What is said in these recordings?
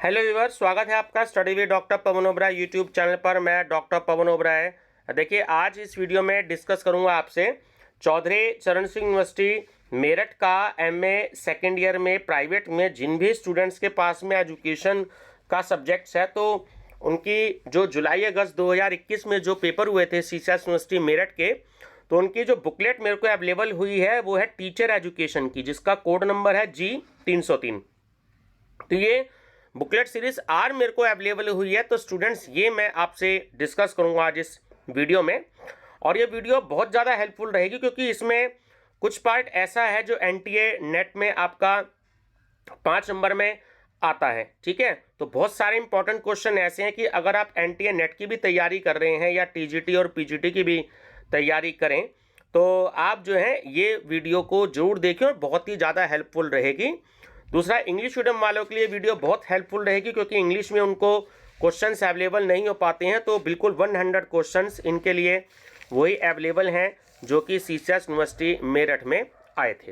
Hello viewers, स्वागत है आपका study with doctor Pawan Oberoi YouTube channel पर। मैं डॉक्टर पवन ओबराय। देखिए, आज इस वीडियो में डिस्कस करूंगा आपसे चौधरी चरण सिंह यूनिवर्सिटी मेरठ का एमए सेकेंड ईयर में प्राइवेट में जिन भी स्टूडेंट्स के पास में एजुकेशन का सब्जेक्ट्स है, तो उनकी जो जुलाई अगस्त 2021 में जो पेपर हुए थे सीसीएस यूनिवर्सिटी मेरठ के, तो उनकी जो बुकलेट मेरे को अवेलेबल हुई है वो है टीचर एजुकेशन की, जिसका कोड नंबर है G303। तो ये बुकलेट सीरीज आर मेरे को अवेलेबल हुई है। तो स्टूडेंट्स, ये मैं आपसे डिस्कस करूंगा आज इस वीडियो में, और ये वीडियो बहुत ज़्यादा हेल्पफुल रहेगी क्योंकि इसमें कुछ पार्ट ऐसा है जो एनटीए नेट में आपका 5 नंबर में आता है। ठीक है, तो बहुत सारे इंपॉर्टेंट क्वेश्चन ऐसे हैं कि अगर आप एनटीए नेट की भी तैयारी कर रहे हैं या टीजीटी और पीजीटी की भी तैयारी करें, तो आप जो है ये वीडियो को जरूर देखें और बहुत ही ज़्यादा हेल्पफुल रहेगी। दूसरा, इंग्लिश मीडियम वालों के लिए वीडियो बहुत हेल्पफुल रहेगी क्योंकि इंग्लिश में उनको क्वेश्चंस अवेलेबल नहीं हो पाते हैं, तो बिल्कुल 100 क्वेश्चंस इनके लिए वही अवेलेबल हैं जो कि सीसीएस यूनिवर्सिटी मेरठ में आए थे।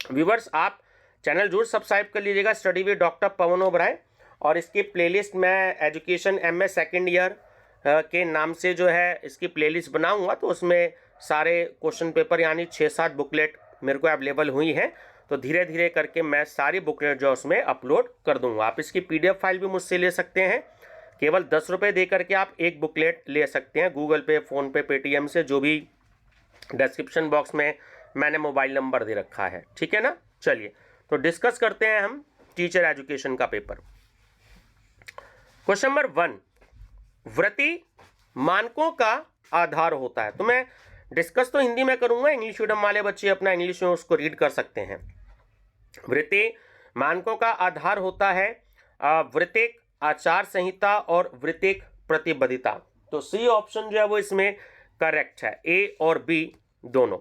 व्यूअर्स, आप चैनल जरूर सब्सक्राइब कर लीजिएगा स्टडी विद डॉक्टर पवन ओबराय, और इसकी प्लेलिस्ट मैं एजुकेशन एमए सेकेंड ईयर के नाम से जो है इसकी प्लेलिस्ट बनाऊंगा, तो उसमें सारे क्वेश्चन पेपर यानी 6-7 बुकलेट मेरे को अवेलेबल हुई हैं। तो धीरे धीरे करके मैं सारी बुकलेट जो उसमें अपलोड कर दूंगा। आप इसकी पीडीएफ फाइल भी मुझसे ले सकते हैं। केवल 10 रुपये दे करके आप एक बुकलेट ले सकते हैं गूगल पे, फ़ोन पे, पेटीएम से, जो भी डिस्क्रिप्शन बॉक्स में मैंने मोबाइल नंबर दे रखा है। ठीक है ना। चलिए, तो डिस्कस करते हैं हम टीचर एजुकेशन का पेपर। क्वेश्चन नंबर 1, वृत्ति मानकों का आधार होता है। तो मैं डिस्कस तो हिंदी में करूंगा, इंग्लिश मीडियम वाले बच्चे अपना इंग्लिश में उसको रीड कर सकते हैं। वृत्ति मानकों का आधार होता है वृत्तिक आचार संहिता और वृत्तिक प्रतिबद्धता। तो सी ऑप्शन जो है वो इसमें करेक्ट है, ए और बी दोनों।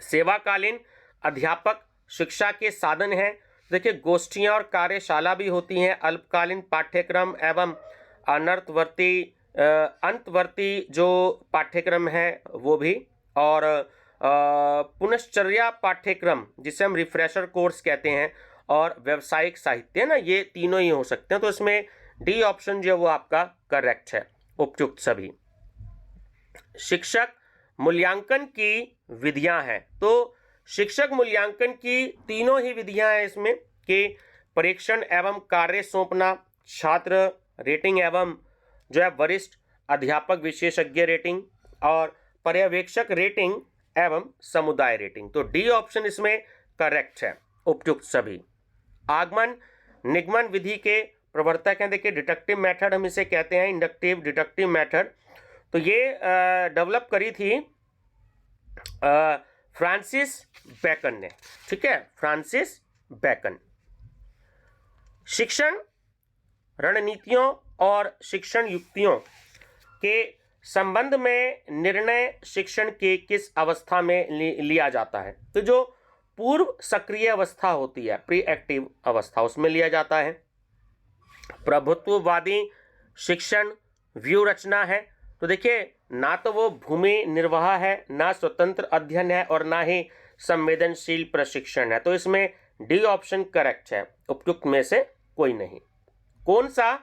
सेवाकालीन अध्यापक शिक्षा के साधन है। देखिए, गोष्ठियां और कार्यशाला भी होती हैं, अल्पकालीन पाठ्यक्रम एवं अंतवर्ती जो पाठ्यक्रम है वो भी, और पुनश्चर्या पाठ्यक्रम जिसे हम रिफ्रेशर कोर्स कहते हैं, और व्यावसायिक साहित्य ना, ये तीनों ही हो सकते हैं। तो इसमें डी ऑप्शन जो है वो आपका करेक्ट है, उपयुक्त सभी। शिक्षक मूल्यांकन की विधियां हैं। तो शिक्षक मूल्यांकन की तीनों ही विधियां हैं इसमें कि परीक्षण एवं कार्य सौंपना, छात्र रेटिंग एवं जो है वरिष्ठ अध्यापक विशेषज्ञ रेटिंग, और पर्यवेक्षक रेटिंग एवं समुदाय रेटिंग। तो डी ऑप्शन इसमें करेक्ट है, उपयुक्त सभी। आगमन निगमन विधि के प्रवर्तक हैं। देखिए, डिडक्टिव मेथड हम इसे कहते हैं, इंडक्टिव डिडक्टिव मेथड। तो ये डेवलप करी थी फ्रांसिस बेकन ने। ठीक है, फ्रांसिस बेकन। शिक्षण रणनीतियों और शिक्षण युक्तियों के संबंध में निर्णय शिक्षण के किस अवस्था में लिया जाता है। तो जो पूर्व सक्रिय अवस्था होती है, प्री एक्टिव अवस्था, उसमें लिया जाता है। प्रभुत्ववादी शिक्षण व्यू रचना है। तो देखिए, ना तो वो भूमि निर्वाह है, ना स्वतंत्र अध्ययन है, और ना ही संवेदनशील प्रशिक्षण है। तो इसमें डी ऑप्शन करेक्ट है, उपयुक्त में से कोई नहीं। कौन सा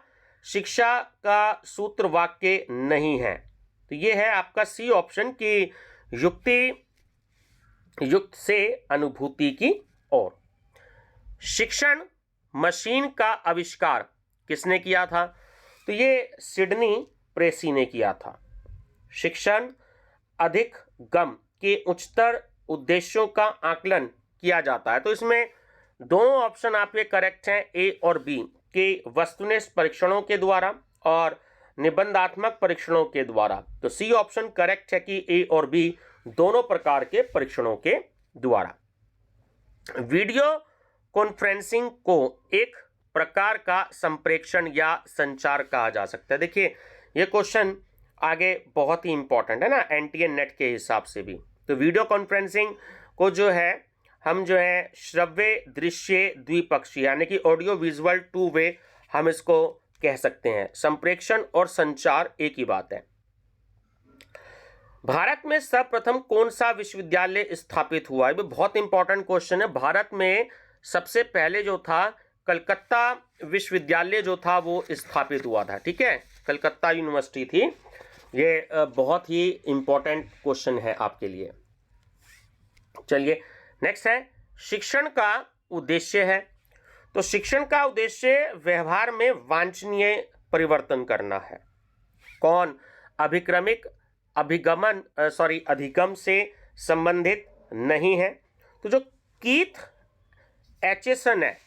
शिक्षा का सूत्र वाक्य नहीं है। तो ये है आपका सी ऑप्शन की युक्ति युक्त से अनुभूति की ओर। शिक्षण मशीन का आविष्कार किसने किया था। तो ये सिडनी प्रेसी ने किया था। शिक्षण अधिक गम के उच्चतर उद्देश्यों का आकलन किया जाता है। तो इसमें दोनों ऑप्शन आपके करेक्ट हैं, ए और बी, के वस्तुनिष्ठ परीक्षणों के द्वारा और निबंधात्मक परीक्षणों के द्वारा। तो सी ऑप्शन करेक्ट है कि ए और बी दोनों प्रकार के परीक्षणों के द्वारा। वीडियो कॉन्फ्रेंसिंग को एक प्रकार का संप्रेषण या संचार कहा जा सकता है। देखिए, ये क्वेश्चन आगे बहुत ही इंपॉर्टेंट है ना, एनटीए नेट के हिसाब से भी। तो वीडियो कॉन्फ्रेंसिंग को जो है हम जो है श्रव्य दृश्य द्विपक्षीय यानी कि ऑडियो विजुअल टू वे हम इसको कह सकते हैं। संप्रेषण और संचार एक ही बात है। भारत में सर्वप्रथम कौन सा विश्वविद्यालय स्थापित हुआ है। बहुत इंपॉर्टेंट क्वेश्चन है। भारत में सबसे पहले जो था कलकत्ता विश्वविद्यालय जो था वो स्थापित हुआ था। ठीक है, कलकत्ता यूनिवर्सिटी थी। ये बहुत ही इंपॉर्टेंट क्वेश्चन है आपके लिए। चलिए नेक्स्ट है, शिक्षण का उद्देश्य है। तो शिक्षण का उद्देश्य व्यवहार में वांछनीय परिवर्तन करना है। कौन? अधिगम से संबंधित नहीं है। तो जो कीथ एचेसन है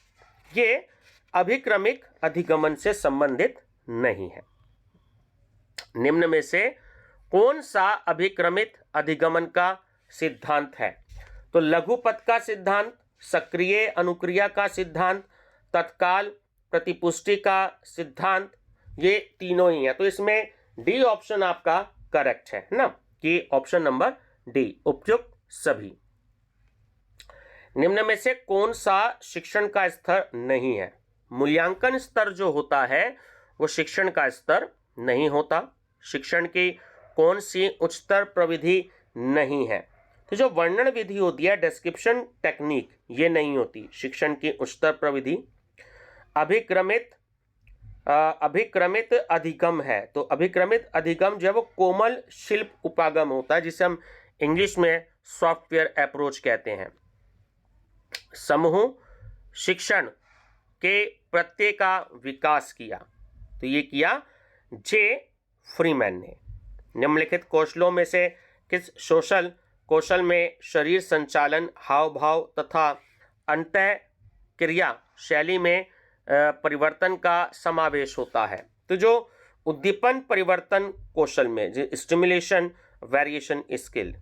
ये अभिक्रमिक अधिगमन से संबंधित नहीं है। निम्न में से कौन सा अभिक्रमित अधिगमन का सिद्धांत है? तो लघुपथ का सिद्धांत, सक्रिय अनुक्रिया का सिद्धांत, तत्काल प्रतिपुष्टि का सिद्धांत, ये तीनों ही है। तो इसमें डी ऑप्शन आपका करेक्ट है ना, कि ऑप्शन नंबर डी, उपयुक्त सभी। निम्न में से कौन सा शिक्षण का स्तर नहीं है? मूल्यांकन स्तर जो होता है वो शिक्षण का स्तर नहीं होता। शिक्षण की कौन सी उच्चतर प्रविधि नहीं है? तो जो वर्णन विधि होती है, डिस्क्रिप्शन टेक्निक, ये नहीं होती शिक्षण की उच्चतर प्रविधि। अभिक्रमित अधिगम है। तो अभिक्रमित अधिगम जो है वो कोमल शिल्प उपागम होता है, जिसे हम इंग्लिश में सॉफ्टवेयर अप्रोच कहते हैं। समूह शिक्षण के प्रत्यय का विकास किया, तो ये किया जे फ्रीमैन ने। निम्नलिखित कौशलों में से किस सोशल कौशल में शरीर संचालन, हाव भाव तथा अंतः क्रिया शैली में परिवर्तन का समावेश होता है? तो जो उद्दीपन परिवर्तन कौशल में, जो स्टिमुलेशन वेरिएशन स्किल।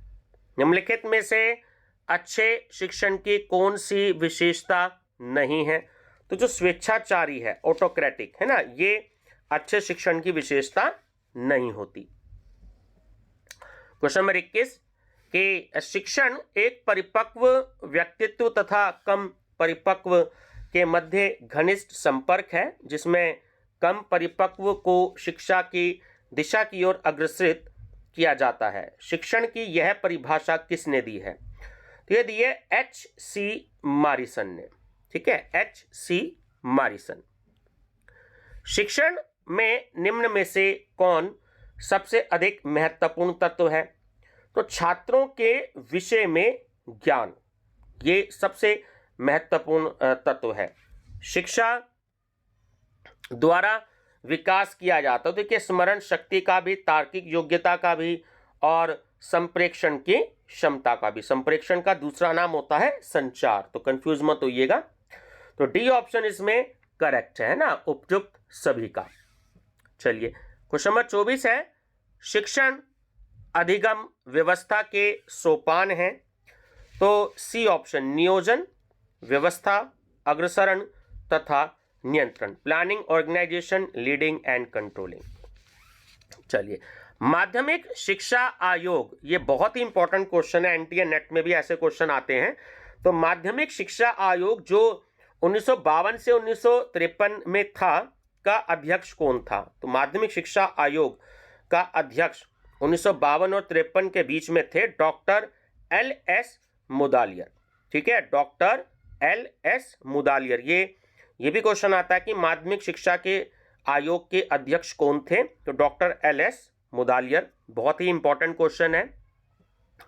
निम्नलिखित में से अच्छे शिक्षण की कौन सी विशेषता नहीं है? तो जो स्वेच्छाचारी है, ऑटोक्रेटिक है ना, ये अच्छे शिक्षण की विशेषता नहीं होती। क्वेश्चन नंबर 21 कि शिक्षण एक परिपक्व व्यक्तित्व तथा कम परिपक्व के मध्य घनिष्ठ संपर्क है, जिसमें कम परिपक्व को शिक्षा की दिशा की ओर अग्रसरित किया जाता है। शिक्षण की यह परिभाषा किसने दी है? तो ये दी है H.C. मॉरिसन ने। ठीक है, H.C. मॉरिसन। शिक्षण में निम्न में से कौन सबसे अधिक महत्वपूर्ण तत्व है? तो छात्रों के विषय में ज्ञान, ये सबसे महत्वपूर्ण तत्व है। शिक्षा द्वारा विकास किया जाता है। तो देखिए, स्मरण शक्ति का भी, तार्किक योग्यता का भी, और संप्रेषण की क्षमता का भी। संप्रेषण का दूसरा नाम होता है संचार, तो कंफ्यूज मत होइएगा। तो डी ऑप्शन इसमें करेक्ट है ना, उपयुक्त सभी का। चलिए क्वेश्चन नंबर 24 है, शिक्षण अधिगम व्यवस्था के सोपान हैं। तो सी ऑप्शन, नियोजन, व्यवस्था, अग्रसरण तथा नियंत्रण, planning, organisation, leading and controlling. चलिए, माध्यमिक शिक्षा आयोग, ये बहुत ही इंपॉर्टेंट क्वेश्चन है, एनटीए नेट में भी ऐसे क्वेश्चन आते हैं। तो माध्यमिक शिक्षा आयोग जो 1952 से 1953 में था, का अध्यक्ष कौन था? तो माध्यमिक शिक्षा आयोग का अध्यक्ष 1952 और 53 के बीच में थे डॉक्टर एल.एस. मुदालियर। ठीक है, डॉक्टर एल.एस. मुदालियर। ये भी क्वेश्चन आता है कि माध्यमिक शिक्षा के आयोग के अध्यक्ष कौन थे? तो डॉक्टर एल.एस. मुदालियर। बहुत ही इंपॉर्टेंट क्वेश्चन है।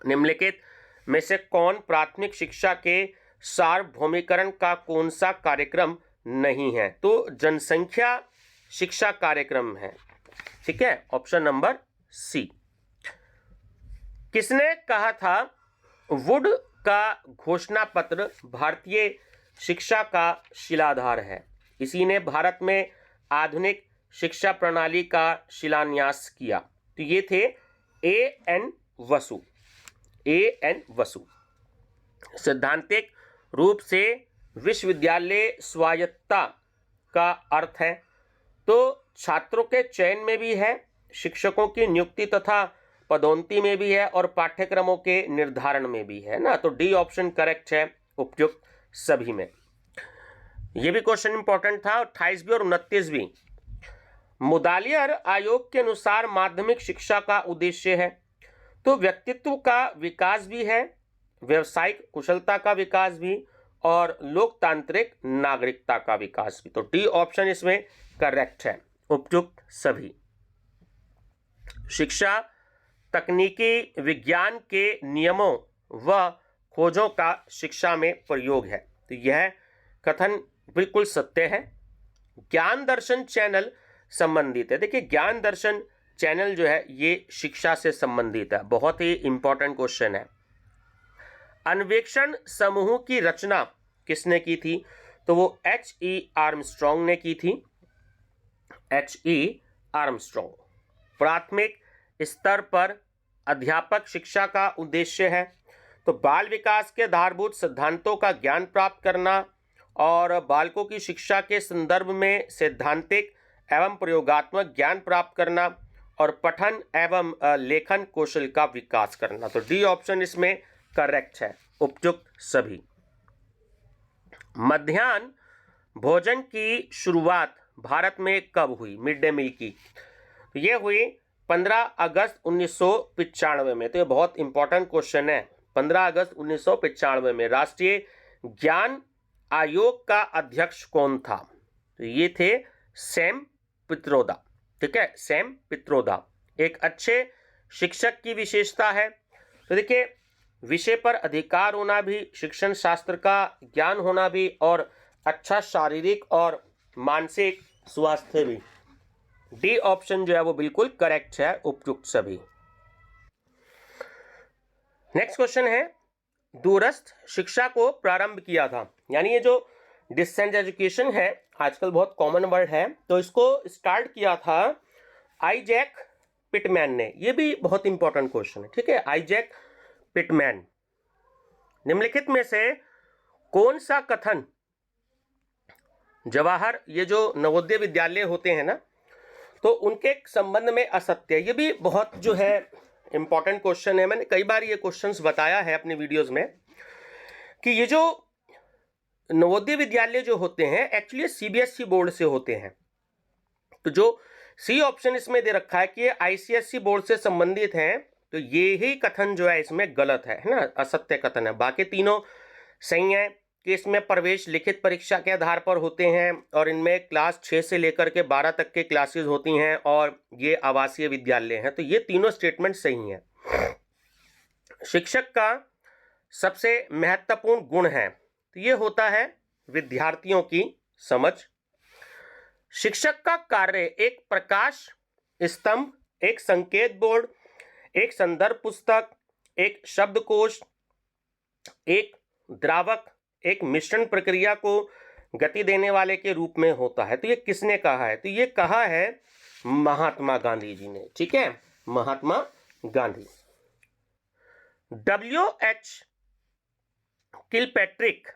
निम्नलिखित में से कौन प्राथमिक शिक्षा के सार्वभौमिकरण का कौन सा कार्यक्रम नहीं है? तो जनसंख्या शिक्षा कार्यक्रम है। ठीक है, ऑप्शन नंबर सी। किसने कहा था वुड का घोषणा पत्र भारतीय शिक्षा का शिलाधार है? इसी ने भारत में आधुनिक शिक्षा प्रणाली का शिलान्यास किया। तो ये थे A.N. वसु। A.N. वसु। सैद्धांतिक रूप से विश्वविद्यालय स्वायत्तता का अर्थ है, तो छात्रों के चयन में भी है, शिक्षकों की नियुक्ति तथा पदोन्नति में भी है, और पाठ्यक्रमों के निर्धारण में भी है ना। तो डी ऑप्शन करेक्ट है, उपयुक्त सभी में। ये भी क्वेश्चन इंपॉर्टेंट था। 28वीं और 29वीं, मुदालियर आयोग के अनुसार माध्यमिक शिक्षा का उद्देश्य है तो व्यक्तित्व का विकास भी है, व्यवसायिक कुशलता का विकास भी, और लोकतांत्रिक नागरिकता का विकास भी। तो डी ऑप्शन इसमें करेक्ट है, उपयुक्त सभी। शिक्षा तकनीकी विज्ञान के नियमों व खोजों का शिक्षा में प्रयोग है। तो यह कथन बिल्कुल सत्य है। ज्ञान दर्शन चैनल संबंधित है। देखिए ज्ञान दर्शन चैनल जो है ये शिक्षा से संबंधित है, बहुत ही इंपॉर्टेंट क्वेश्चन है। अन्वेषण समूह की रचना किसने की थी? तो वो H.E. आर्मस्ट्रॉन्ग ने की थी, H.E. आर्मस्ट्रॉन्ग। प्राथमिक स्तर पर अध्यापक शिक्षा का उद्देश्य है। तो बाल विकास के आधारभूत सिद्धांतों का ज्ञान प्राप्त करना और बालकों की शिक्षा के संदर्भ में सैद्धांतिक एवं प्रयोगात्मक ज्ञान प्राप्त करना और पठन एवं लेखन कौशल का विकास करना। तो डी ऑप्शन इसमें करेक्ट है, उपयुक्त सभी। मध्याह्न भोजन की शुरुआत भारत में कब हुई? मिड डे मील की। तो ये हुई 15 अगस्त 1995 में। तो ये बहुत इंपॉर्टेंट क्वेश्चन है। 15 अगस्त 1995 में राष्ट्रीय ज्ञान आयोग का अध्यक्ष कौन था? तो ये थे सैम पित्रोदा। ठीक है, सैम पित्रोदा। एक अच्छे शिक्षक की विशेषता है। तो देखिए विषय पर अधिकार होना भी, शिक्षण शास्त्र का ज्ञान होना भी, और अच्छा शारीरिक और मानसिक स्वास्थ्य भी। डी ऑप्शन जो है वो बिल्कुल करेक्ट है, उपयुक्त सभी। नेक्स्ट क्वेश्चन है, दूरस्थ शिक्षा को प्रारंभ किया था, यानी ये जो डिस्टेंस एजुकेशन है आजकल बहुत कॉमन वर्ड है, तो इसको स्टार्ट किया था आइजैक पिटमैन ने। ये भी बहुत इंपॉर्टेंट क्वेश्चन है। ठीक है, आइजैक पिटमैन। निम्नलिखित में से कौन सा कथन जवाहर, ये जो नवोदय विद्यालय होते हैं ना, तो उनके संबंध में असत्य है? ये भी बहुत जो है इंपॉर्टेंट क्वेश्चन है। मैंने कई बार ये क्वेश्चंस बताया है अपनी वीडियोस में कि ये जो नवोदय विद्यालय जो होते हैं एक्चुअली सीबीएसई बोर्ड से होते हैं। तो जो सी ऑप्शन इसमें दे रखा है कि ये आईसीएसई बोर्ड से संबंधित हैं, तो ये ही कथन जो है इसमें गलत है ना, असत्य कथन है। बाकी तीनों सही है कि इसमें प्रवेश लिखित परीक्षा के आधार पर होते हैं और इनमें क्लास 6 से लेकर के 12 तक के क्लासेस होती हैं और ये आवासीय विद्यालय हैं। तो ये तीनों स्टेटमेंट सही हैं। शिक्षक का सबसे महत्वपूर्ण गुण है, तो ये होता है विद्यार्थियों की समझ। शिक्षक का कार्य एक प्रकाश स्तंभ, एक संकेत बोर्ड, एक संदर्भ पुस्तक, एक शब्दकोश, एक द्रावक, एक मिश्रण प्रक्रिया को गति देने वाले के रूप में होता है। तो ये किसने कहा है? तो ये कहा है महात्मा गांधी जी ने। ठीक है, महात्मा गांधी। W.H. किलपैट्रिक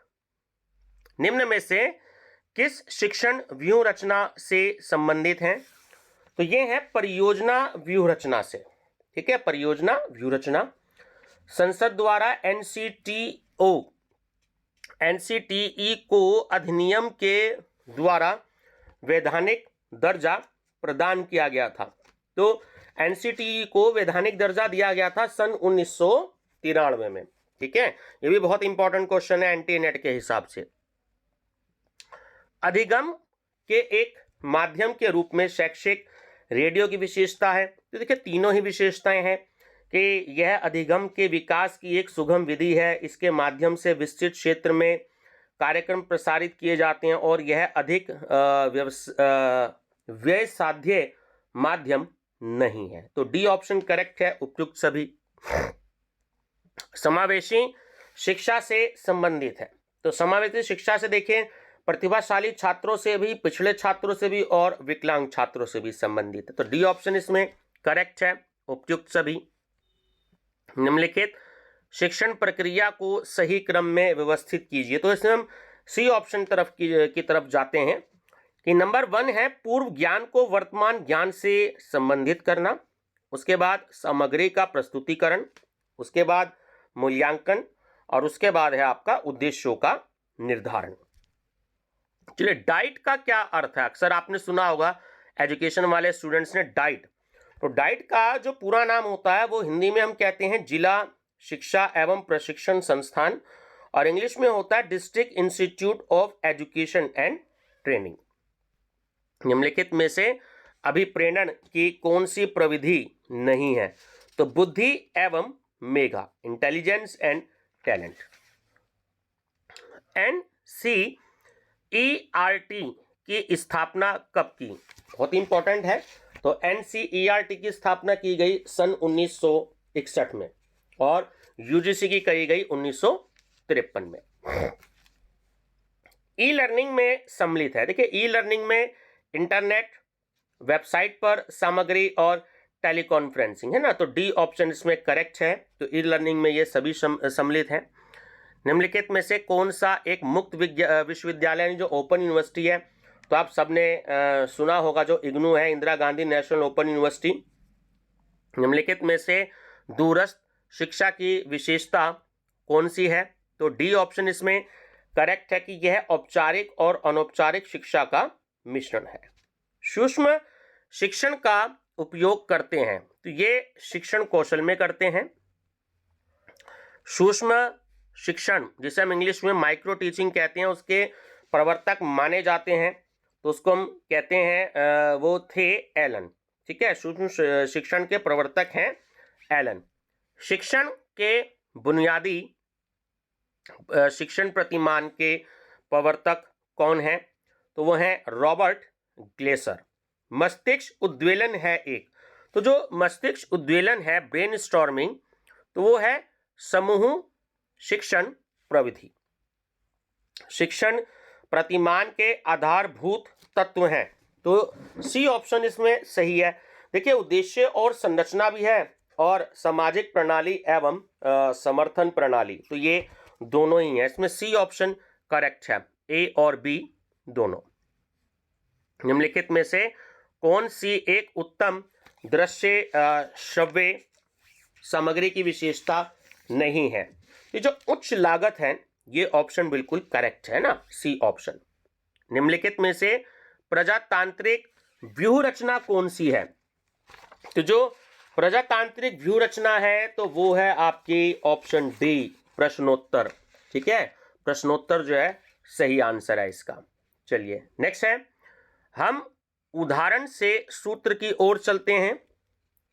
निम्न में से किस शिक्षण व्यूह रचना से संबंधित हैं? तो ये है परियोजना व्यूह रचना से। ठीक है, परियोजना व्यूह रचना। संसद द्वारा एनसीटीई को अधिनियम के द्वारा वैधानिक दर्जा प्रदान किया गया था। तो एनसीटीई को वैधानिक दर्जा दिया गया था सन 1993 में। ठीक है, ये भी बहुत इंपॉर्टेंट क्वेश्चन है एनटी नेट के हिसाब से। अधिगम के एक माध्यम के रूप में शैक्षिक रेडियो की विशेषता है। तो देखिए तीनों ही विशेषताएं हैं कि यह अधिगम के विकास की एक सुगम विधि है, इसके माध्यम से विस्तृत क्षेत्र में कार्यक्रम प्रसारित किए जाते हैं और यह अधिक व्यय साध्य माध्यम नहीं है। तो डी ऑप्शन करेक्ट है, उपयुक्त सभी। समावेशी शिक्षा से संबंधित है। तो समावेशी शिक्षा से देखें प्रतिभाशाली छात्रों से भी, पिछड़े छात्रों से भी और विकलांग छात्रों से भी संबंधित है। तो डी ऑप्शन इसमें करेक्ट है, उपयुक्त सभी। निम्नलिखित शिक्षण प्रक्रिया को सही क्रम में व्यवस्थित कीजिए। तो इसमें हम सी ऑप्शन की तरफ जाते हैं कि नंबर 1 है पूर्व ज्ञान को वर्तमान ज्ञान से संबंधित करना, उसके बाद सामग्री का प्रस्तुतिकरण, उसके बाद मूल्यांकन और उसके बाद है आपका उद्देश्यों का निर्धारण। चलिए डाइट का क्या अर्थ है? अक्सर आपने सुना होगा एजुकेशन वाले स्टूडेंट्स ने डाइट। तो डाइट का जो पूरा नाम होता है वो हिंदी में हम कहते हैं जिला शिक्षा एवं प्रशिक्षण संस्थान और इंग्लिश में होता है district institute of education and training. निम्नलिखित में से अभिप्रेरण की कौन सी प्रविधि नहीं है? तो बुद्धि एवं मेधा, इंटेलिजेंस एंड टैलेंट। एनसीईआरटी की स्थापना कब की? बहुत इंपॉर्टेंट है। तो एनसीईआरटी की स्थापना की गई सन 1961 में और यूजीसी की करी गई 1953 में। ई लर्निंग में सम्मिलित है। देखिए, ई लर्निंग में इंटरनेट, वेबसाइट पर सामग्री और टेलीकॉन्फ्रेंसिंग है ना, तो डी ऑप्शन इसमें करेक्ट है। तो ई लर्निंग में ये सभी सम्मिलित हैं। निम्नलिखित में से कौन सा एक मुक्त विश्वविद्यालय जो ओपन यूनिवर्सिटी है? तो आप सबने सुना होगा जो इग्नू है, Indira Gandhi national open university. निम्नलिखित में से दूरस्थ शिक्षा की विशेषता कौन सी है? तो डी ऑप्शन इसमें करेक्ट है कि यह औपचारिक और अनौपचारिक शिक्षा का मिश्रण है। सूक्ष्म शिक्षण का उपयोग करते हैं, तो ये शिक्षण कौशल में करते हैं। सूक्ष्म शिक्षण जिसे हम इंग्लिश में माइक्रो टीचिंग कहते हैं, उसके प्रवर्तक माने जाते हैं, तो उसको हम कहते हैं वो थे एलन। ठीक है, सूक्ष्म शिक्षण के प्रवर्तक हैं एलन। शिक्षण के बुनियादी शिक्षण प्रतिमान के प्रवर्तक कौन है? तो वो है रॉबर्ट ग्लेसर। मस्तिष्क उद्वेलन है एक, तो जो मस्तिष्क उद्वेलन है, ब्रेनस्टॉर्मिंग, तो वो है समूह शिक्षण प्रविधि। शिक्षण प्रतिमान के आधारभूत तत्व हैं, तो सी ऑप्शन इसमें सही है। देखिए, उद्देश्य और संरचना भी है और सामाजिक प्रणाली एवं समर्थन प्रणाली, तो ये दोनों ही है। इसमें सी ऑप्शन करेक्ट है, ए और बी दोनों। निम्नलिखित में से कौन सी एक उत्तम दृश्य श्रव्य सामग्री की विशेषता नहीं है? ये जो उच्च लागत है, ये ऑप्शन बिल्कुल करेक्ट है ना, सी ऑप्शन। निम्नलिखित में से प्रजातांत्रिक व्यूह रचना कौन सी है? तो जो प्रजातांत्रिक व्यूह रचना है, तो वो है आपकी ऑप्शन डी, प्रश्नोत्तर। ठीक है, प्रश्नोत्तर जो है सही आंसर है इसका। चलिए नेक्स्ट है, हम उदाहरण से सूत्र की ओर चलते हैं,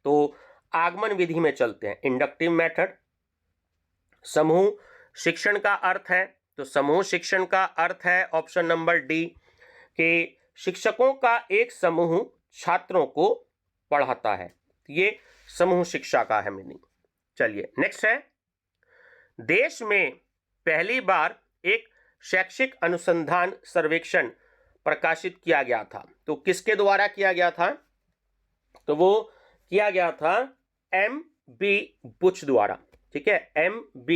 तो आगमन विधि में चलते हैं, इंडक्टिव मेथड। समूह शिक्षण का अर्थ है, तो समूह शिक्षण का अर्थ है ऑप्शन नंबर डी कि शिक्षकों का एक समूह छात्रों को पढ़ाता है, ये समूह शिक्षा का है मीनिंग। चलिए नेक्स्ट है, देश में पहली बार एक शैक्षिक अनुसंधान सर्वेक्षण प्रकाशित किया गया था, तो किसके द्वारा किया गया था? तो वो किया गया था M.B. बुच द्वारा। ठीक है, M.B.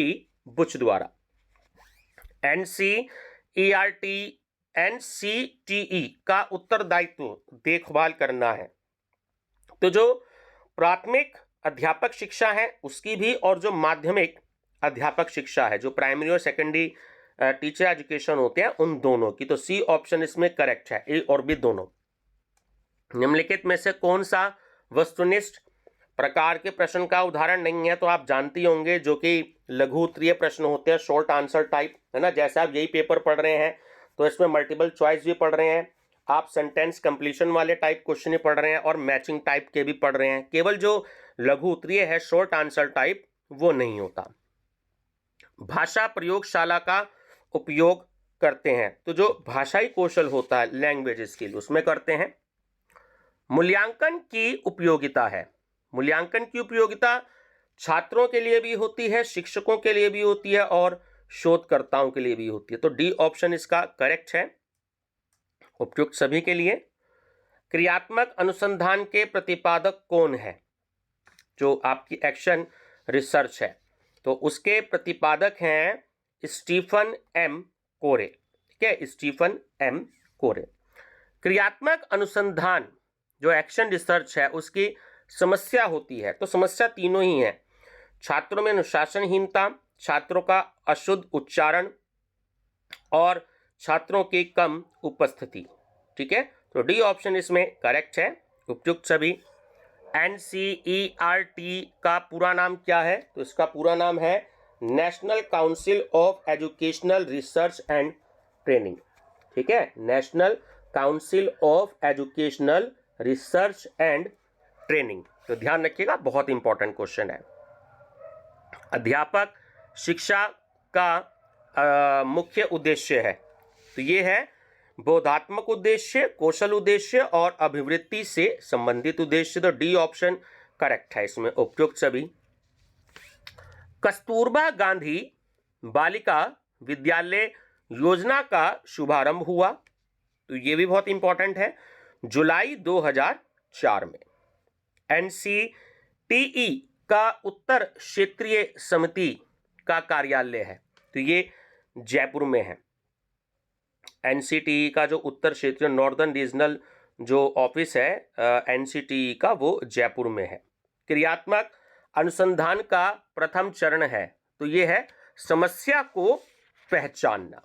बुच द्वारा। NCERT का उत्तरदायित्व देखभाल करना है, तो जो प्राथमिक अध्यापक शिक्षा है उसकी भी, और जो माध्यमिक अध्यापक शिक्षा है, जो प्राइमरी और सेकेंडरी टीचर एजुकेशन होते हैं, उन दोनों की। तो सी ऑप्शन इसमें करेक्ट है, ए और बी दोनों। निम्नलिखित में से कौन सा वस्तुनिष्ठ प्रकार के प्रश्न का उदाहरण नहीं है? तो आप जानते होंगे जो कि लघु उत्तरीय प्रश्न होते हैं, शॉर्ट आंसर टाइप, है ना। जैसे आप यही पेपर पढ़ रहे हैं तो इसमें मल्टीपल चॉइस भी पढ़ रहे हैं, आप सेंटेंस कंप्लीशन वाले टाइप क्वेश्चन ही पढ़ रहे हैं और मैचिंग टाइप के भी पढ़ रहे हैं। केवल जो लघु उत्तरीय है, शॉर्ट आंसर टाइप, वो नहीं होता। भाषा प्रयोगशाला का उपयोग करते हैं, तो जो भाषाई कौशल होता है, लैंग्वेज स्किल, उसमें करते हैं। मूल्यांकन की उपयोगिता है, मूल्यांकन की उपयोगिता छात्रों के लिए भी होती है, शिक्षकों के लिए भी होती है और शोधकर्ताओं के लिए भी होती है। तो डी ऑप्शन इसका करेक्ट है, उपयुक्त सभी के लिए। क्रियात्मक अनुसंधान के प्रतिपादक कौन है? जो आपकी एक्शन रिसर्च है, तो उसके प्रतिपादक हैं स्टीफन एम कोरे। ठीक है, स्टीफन एम कोरे। क्रियात्मक अनुसंधान जो एक्शन रिसर्च है, उसकी समस्या होती है, तो समस्या तीनों ही है। छात्रों में अनुशासनहीनता, छात्रों का अशुद्ध उच्चारण और छात्रों की कम उपस्थिति। ठीक है, तो डी ऑप्शन इसमें करेक्ट है, उपयुक्त सभी। NCERT का पूरा नाम क्या है? तो इसका पूरा नाम है national council of educational research and training, ठीक है, national council of educational research and training. तो ध्यान रखिएगा, बहुत इंपॉर्टेंट क्वेश्चन है। अध्यापक शिक्षा का मुख्य उद्देश्य है, तो ये है बोधात्मक उद्देश्य, कौशल उद्देश्य और अभिवृत्ति से संबंधित उद्देश्य। तो डी ऑप्शन करेक्ट है इसमें, उपयुक्त सभी। कस्तूरबा गांधी बालिका विद्यालय योजना का शुभारंभ हुआ, तो ये भी बहुत इंपॉर्टेंट है, जुलाई 2004 में। एनसीटीई का उत्तर क्षेत्रीय समिति का कार्यालय है, तो ये जयपुर में है। एनसीटीई का जो उत्तर क्षेत्रीय नॉर्दर्न रीजनल जो ऑफिस है एनसीटीई का, वो जयपुर में है। क्रियात्मक अनुसंधान का प्रथम चरण है, तो ये है समस्या को पहचानना।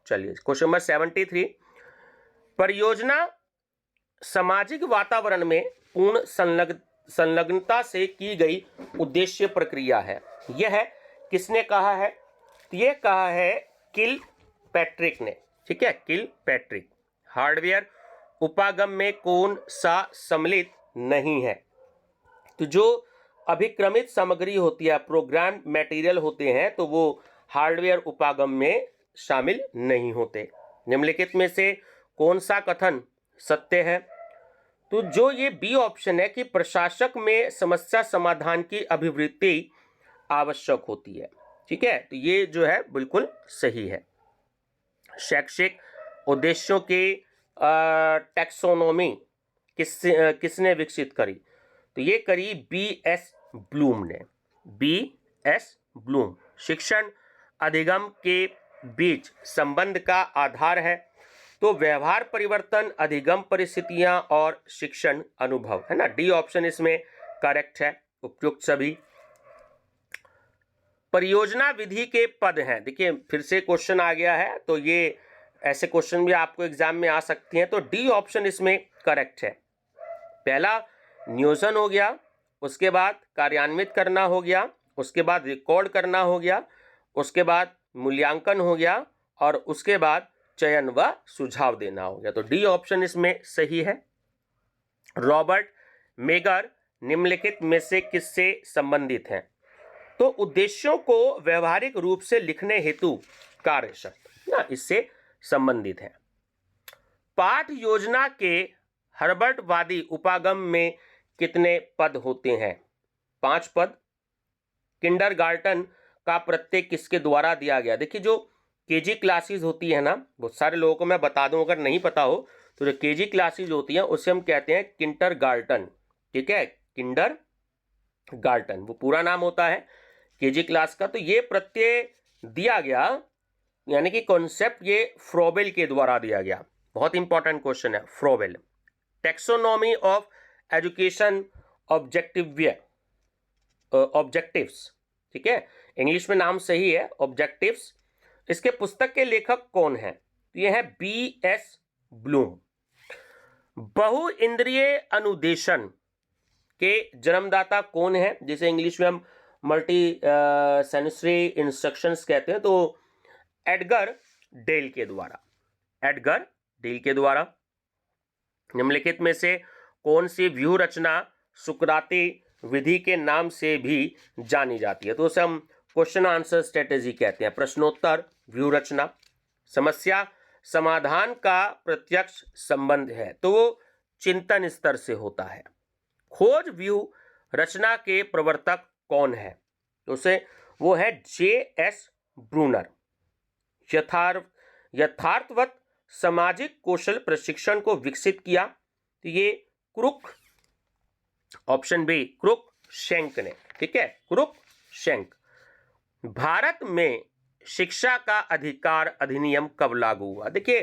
चलिए क्वेश्चन नंबर 73, परियोजना सामाजिक वातावरण में पूर्ण संलग्नता से की गई उद्देश्य प्रक्रिया है। यह किसने कहा है? ये कहा है किल पैट्रिक ने, ठीक है, किल पैट्रिक। हार्डवेयर उपागम में कौन सा सम्मिलित नहीं है? तो जो अभिक्रमित सामग्री होती है, प्रोग्राम मटेरियल होते हैं, तो वो हार्डवेयर उपागम में शामिल नहीं होते। निम्नलिखित में से कौन सा कथन सत्य है? तो जो ये बी ऑप्शन है कि प्रशासक में समस्या समाधान की अभिवृत्ति आवश्यक होती है, ठीक है, तो ये जो है बिल्कुल सही है। शैक्षिक उद्देश्यों की टैक्सोनॉमी किसने विकसित करी? तो ये करी बी.एस. ब्लूम ने, बी.एस. ब्लूम। शिक्षण अधिगम के बीच संबंध का आधार है, तो व्यवहार परिवर्तन, अधिगम परिस्थितियां और शिक्षण अनुभव, है ना, डी ऑप्शन इसमें करेक्ट है, उपयुक्त सभी। परियोजना विधि के पद हैं, देखिए फिर से क्वेश्चन आ गया है, तो ये ऐसे क्वेश्चन भी आपको एग्जाम में आ सकती हैं, तो डी ऑप्शन इसमें करेक्ट है। पहला नियोजन हो गया, उसके बाद कार्यान्वित करना हो गया, उसके बाद रिकॉर्ड करना हो गया, उसके बाद मूल्यांकन हो गया, और उसके बाद चयन व सुझाव देना हो गया, तो डी ऑप्शन इसमें सही है। रॉबर्ट मेगर निम्नलिखित में से किससे संबंधित हैं? तो उद्देश्यों को व्यवहारिक रूप से लिखने हेतु कार्यशक्त, ना, इससे संबंधित है। पाठ योजना के हर्बर्टवादी उपागम में कितने पद होते हैं? 5 पद। किंडरगार्टन का प्रत्यय किसके द्वारा दिया गया? देखिए जो केजी क्लासेस होती है ना, बहुत सारे लोगों को मैं बता दूं अगर नहीं पता हो, तो जो केजी क्लासेस होती हैं उसे हम कहते हैं किंडरगार्टन, ठीक है, किंडरगार्टन वो पूरा नाम होता है केजी क्लास का। तो ये प्रत्यय दिया गया, यानी कि कॉन्सेप्ट ये फ्रोबेल के द्वारा दिया गया। बहुत इंपॉर्टेंट क्वेश्चन है Froebel. Taxonomy of education objectives, ठीक है, इंग्लिश में नाम सही है ऑब्जेक्टिव्स। इसके पुस्तक के लेखक कौन हैं? ये है बी.एस. ब्लूम। बहु इंद्रिय अनुदेशन के जन्मदाता कौन है, जिसे इंग्लिश में हम मल्टी सेंसरी इंस्ट्रक्शंस कहते हैं, तो एडगर डेल के द्वारा, एडगर डेल के द्वारा। निम्नलिखित में से कौन सी व्यूह रचना सुकराती विधि के नाम से भी जानी जाती है? तो उसे हम क्वेश्चन आंसर स्ट्रेटेजी कहते हैं, प्रश्नोत्तर व्यूह रचना। समस्या समाधान का प्रत्यक्ष संबंध है, तो वो चिंतन स्तर से होता है। खोज व्यूह रचना के प्रवर्तक कौन है? तो उसे वो है जे.एस. ब्रूनर। यथार्थवत सामाजिक कौशल प्रशिक्षण को विकसित किया, तो ये Crook, option B, Cruickshank ने, ठीक है, क्रुक शेंक। भारत में शिक्षा का अधिकार अधिनियम कब लागू हुआ? देखिए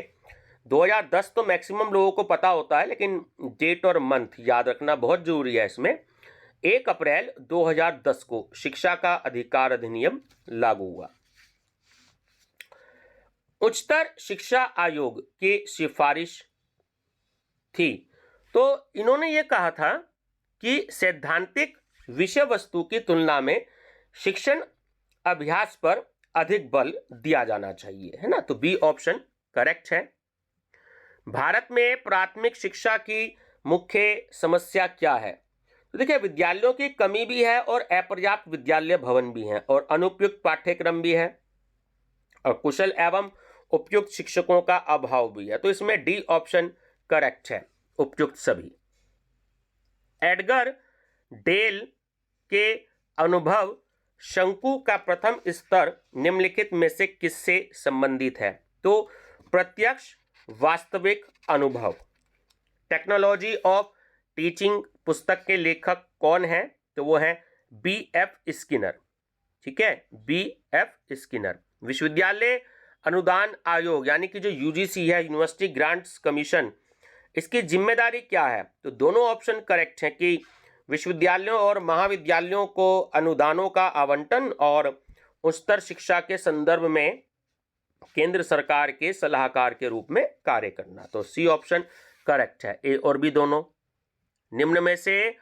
2010 तो मैक्सिमम लोगों को पता होता है, लेकिन डेट और मंथ याद रखना बहुत जरूरी है इसमें। 1 अप्रैल 2010 को शिक्षा का अधिकार अधिनियम लागू हुआ। उच्चतर शिक्षा आयोग की सिफारिश थी, तो इन्होंने ये कहा था कि सैद्धांतिक विषय वस्तु की तुलना में शिक्षण अभ्यास पर अधिक बल दिया जाना चाहिए, है ना। तो बी ऑप्शन करेक्ट है। भारत में प्राथमिक शिक्षा की मुख्य समस्या क्या है? तो देखिए, विद्यालयों की कमी भी है और अपर्याप्त विद्यालय भवन भी हैं और अनुपयुक्त पाठ्यक्रम भी है और कुशल एवं उपयुक्त शिक्षकों का अभाव भी है। तो इसमें डी ऑप्शन करेक्ट है, उपयुक्त सभी। एडगर डेल के अनुभव शंकु का प्रथम स्तर निम्नलिखित में से किससे संबंधित है? तो प्रत्यक्ष वास्तविक अनुभव। टेक्नोलॉजी ऑफ टीचिंग पुस्तक के लेखक कौन है? तो वो है B.F. स्किनर। ठीक है, B.F. स्किनर। विश्वविद्यालय अनुदान आयोग यानी कि जो यूजीसी है, यूनिवर्सिटी ग्रांट्स कमीशन, इसकी जिम्मेदारी क्या है? तो दोनों ऑप्शन करेक्ट हैं कि विश्वविद्यालयों और महाविद्यालयों को अनुदानों का आवंटन और उच्चतर शिक्षा के संदर्भ में केंद्र सरकार के सलाहकार के रूप में कार्य करना। तो सी ऑप्शन करेक्ट है, ए और बी दोनों। निम्न में से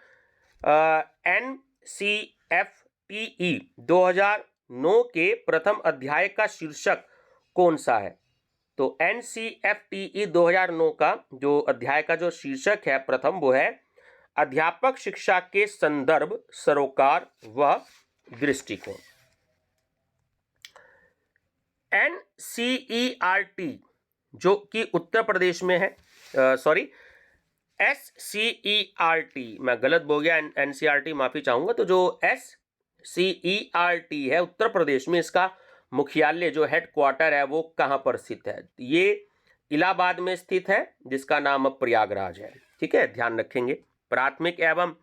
NCFTE 2009 के प्रथम अध्याय का शीर्षक कौन सा है? तो NCFTE 2009 का जो अध्याय का जो शीर्षक है प्रथम, वो है अध्यापक शिक्षा के संदर्भ, सरोकार व दृष्टिकोण। NCERT जो कि उत्तर प्रदेश में है, SCERT, मैं गलत बोल गया, NCERT माफी चाहूंगा। तो जो SCERT है उत्तर प्रदेश में, इसका मुख्यालय जो हेडक्वार्टर है वो कहाँ पर स्थित है? ये इलाहाबाद में स्थित है, जिसका नाम अब प्रयागराज है। ठीक है, ध्यान रखेंगे। प्राथमिक एवं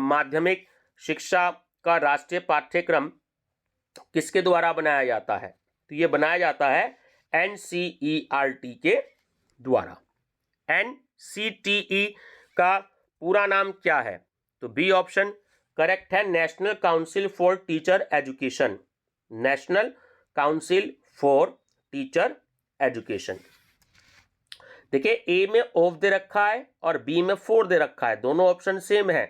माध्यमिक शिक्षा का राष्ट्रीय पाठ्यक्रम किसके द्वारा बनाया जाता है? तो ये बनाया जाता है NCERT के द्वारा। NCTE का पूरा नाम क्या है? तो बी ऑप्शन करेक्ट है, national council for teacher education. National council for teacher education. देखिए, ए में ऑफ दे रखा है और बी में फोर दे रखा है, दोनों ऑप्शन सेम है,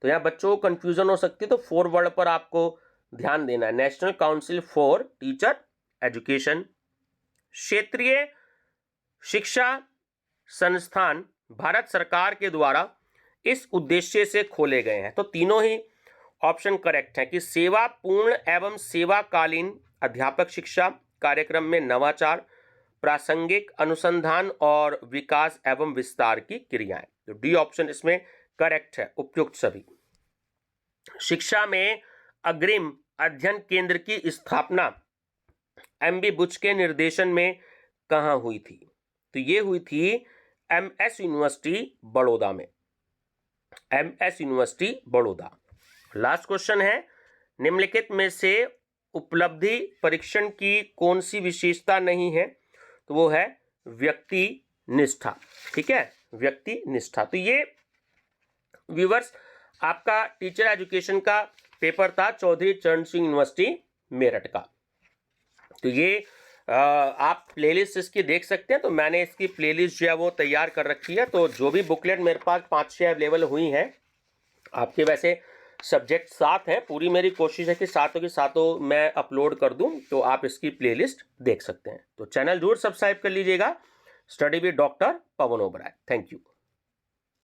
तो यहां बच्चों को कंफ्यूजन हो सकती है। तो फोर वर्ड पर आपको ध्यान देना है, national council for teacher education. क्षेत्रीय शिक्षा संस्थान भारत सरकार के द्वारा इस उद्देश्य से खोले गए हैं। तो तीनों ही ऑप्शन करेक्ट है कि सेवा पूर्ण एवं सेवाकालीन अध्यापक शिक्षा कार्यक्रम में नवाचार, प्रासंगिक अनुसंधान और विकास एवं विस्तार की क्रियाएं। तो डी ऑप्शन इसमें करेक्ट है, उपयुक्त सभी। शिक्षा में अग्रिम अध्ययन केंद्र की स्थापना MB बुच के निर्देशन में कहां हुई थी? तो ये हुई थी MS यूनिवर्सिटी बड़ौदा में, MS university Baroda. Last question है, निम्नलिखित में से उपलब्धि परीक्षण की कौन सी विशेषता नहीं है? तो वो है व्यक्ति निष्ठा। ठीक है, व्यक्ति निष्ठा। तो ये व्यूअर्स आपका टीचर एजुकेशन का पेपर था चौधरी चरण सिंह यूनिवर्सिटी मेरठ का। तो ये आप प्लेलिस्ट इसकी देख सकते हैं। तो मैंने इसकी प्लेलिस्ट जो है वो तैयार कर रखी है। तो जो भी बुकलेट मेरे पास 5-6 अवेलेबल हुई हैं, आपके वैसे सब्जेक्ट 7 हैं, पूरी मेरी कोशिश है कि सातों की सातों मैं अपलोड कर दूं, तो आप इसकी प्लेलिस्ट देख सकते हैं। तो चैनल जरूर सब्सक्राइब कर लीजिएगा, study with doctor Pawan Oberoi. Thank you.